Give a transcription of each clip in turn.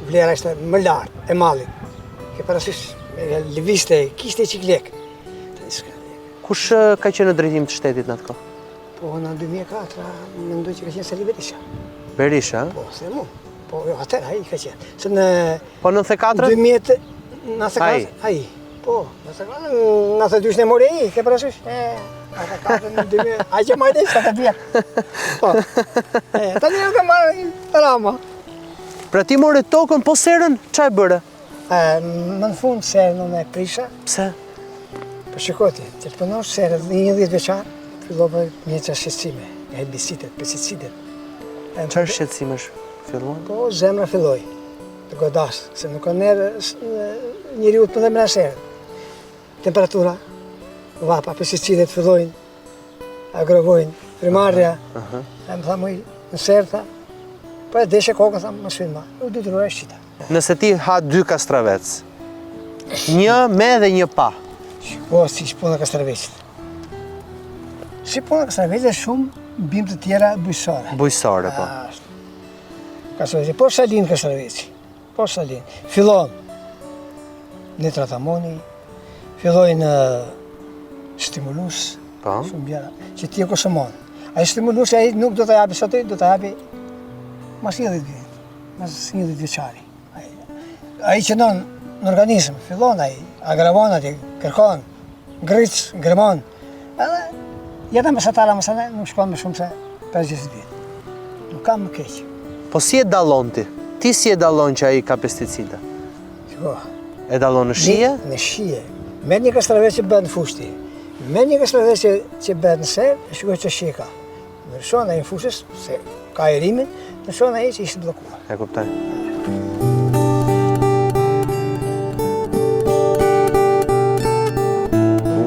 vlera ishte më lartë e mallit. Ke parasysh, lëvizte, kishte çik lek. Kush ka qenë në drejtim të shtetit në atë kohë? Po, në 2004, mendoj që ka qenë Sali Berisha. Berisha? Po, se mu. Po, jo, atër, ai ka qenë. Se në... Po, 94? 94, ai. Po, 92 në mori ai, ke parasysh? Ata katër në 2000, ai që majtë ishte të vjetë. Po, tani nuk e marrë rama. Pra ti more tokën, po serën, qa e bërë? Më në fund serën unë e prisha. Pse? Po shikoti, që të punosh serën 10 veçar, fillova një qa shqetësime, herbicidet, pesticidet. Çfarë shqetësimesh fillon? Po, zemra filloi të godas, se nuk ka nerë njeriu të punon me serën. Temperatura, vapa, pesticidet fillojnë, agravojnë, primarja, e më tha muj, në serë, po e deshe kokën, tha, më shvinë ma, nuk du të rrë e shqita. Nëse ti ha 2 kastravec, një me dhe një pa. Po, si shpuna kastravecit. Si puna kastravecit është shumë bimë të tjera bujësore. Bujësore, po. Kastravecit, po salin kastravecit, po salin. Fillon nitrat amoni, fillojnë stimulus, shumë bjera, që ti e konsumon. Ai stimulus ai nuk do të japi sot, do të japi mas 10 vjet, mas 11 vjeçari. Ai që në organizëm, fillon ai, agravon atë, kërkon, ngriç, ngremon. Edhe jeta mesatare mësane nuk shkon më shumë se 50 vjet. Nuk kam më keq. Po si e dallon ti? Ti si e dallon që ai ka pesticida? Shiko. E dallon në shije? Në shije. Merr një kastravec që bëhet në fushti. Merr një kastravec që bëhet në serë, e shikoj që shije ka. Ndërshon ai në fushës, se ka ajrimin, ndërshon ai që ishte bllokuar. E kuptoj.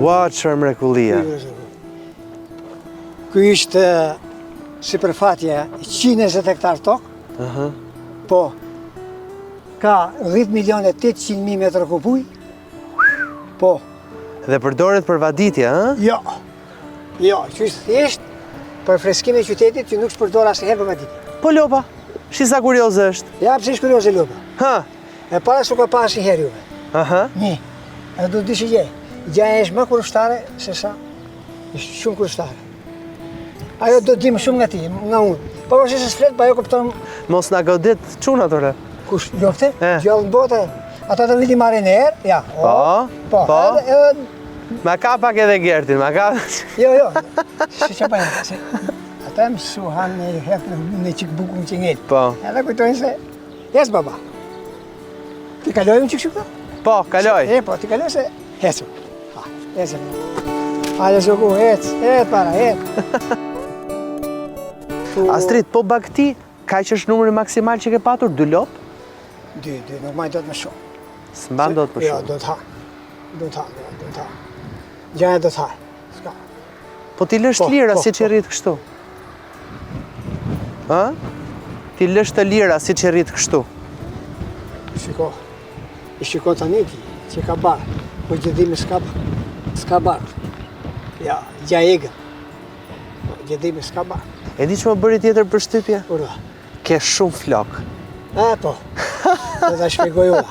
Ua, çfarë mrekullia. Ky ishte sipërfaqja 120 hektar tokë. Po, ka 10.800.000 metra kubuj. Po. Dhe përdoret për vaditje, ëh? Jo. Jo, që është thjesht për freskimin e qytetit që nuk s'përdor asnjëherë për vaditje. Po lopa, shi sa kurioze është. Ja, pse është kurioze lopa. Ha. E para s'u ka pas asnjëherë juve. Aha. Një. Edhe do të dish gjë. Gjaja është më kurushtare se sa. Është shumë kurushtare. Ajo do të dim shumë nga ti, nga unë. Po përse se s'flet, pa ajo kupton. Mos na godit çuna tore. Kush lofte? Gjallë në botë. Ata të viti marrin e herë, ja. Po. Ma ka pak edhe Gertin, ma ka... Jo. Si që pa jetë, ata më suhan në herë në qikë bukun që ngejtë. Po. Edhe kujtojnë se, jes baba. Ti kalojmë qikë shukë? Po, kaloj. Po, ti kaloj se, hesu. Ese. Hajde shoku, para, Astrid, po bakti, ka që është numri maksimal që ke patur, 2 lop? 2, nuk maj do të më shumë. S'mban do të për shumë? Jo, do të ha. Gjaja do të ha. Ska. Po ti lësht lira si që rritë kështu? Ha? Ti lësht të lira si që rritë kështu? Shiko. I shiko të një ti, që ka barë. Po gjedhimi s'ka barë. Ja, gjajegën. Po gjedhimi s'ka barë. E di që më bëri tjetër për shtypje? Ura. Ke shumë flok. Po. Do ta shpjegoj ua.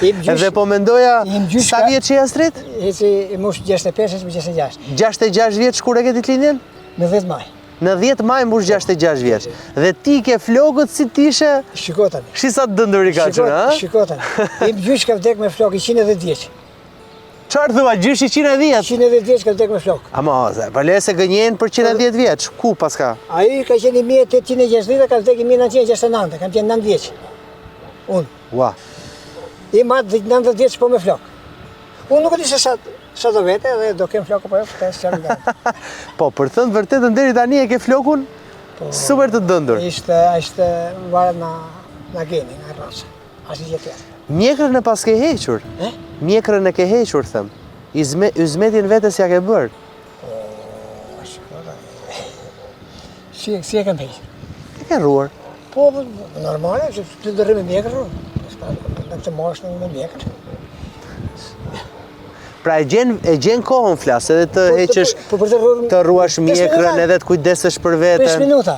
Edhe po mendoja, sa vjeç je Astrid? Eci mosh 65, 66. 66 vjeç kur e ke ditëlindjen? Në 10 maj. Në 10 maj mbush 66 vjeç. Dhe ti ke flokët si tishe... Shiko tani. Shi sa të dënduri ka qënë, ha? Shiko tani. Im gjysh ka vdek me flok i 110 vjeç. Qarë thua, gjysh i 110? 110 vjeç ka vdek me flok. Ama, për le se gënjen për 110 vjeç. Ku pas ka? Ai ka qenë 1860, ka vdek 1969, kam qenë 9 vjeç. Unë. Ua. I matë 90 vjeç po me flok. Unë nuk e di se sa do vete dhe do kem flokë po jo, këtë e së qarë nga. Po, për thënë vërtetën deri tani e ke flokun super të dëndur. Ishte varet na geni, nga rrasë. Ashtë i gjithë. Mjekrën e pas ke hequr? Mjekrën e ke hequr, thëm. Uzmetin vetës ja ke bërë? Si e kem hequr? E ke rruar? Po, normale, që të ndërri me mjekrë, në të mosh në me mjekrë. Pra e gjen kohën flasë edhe të heqesh, të rruash mjekrën edhe të kujdesesh për veten. 5 minuta.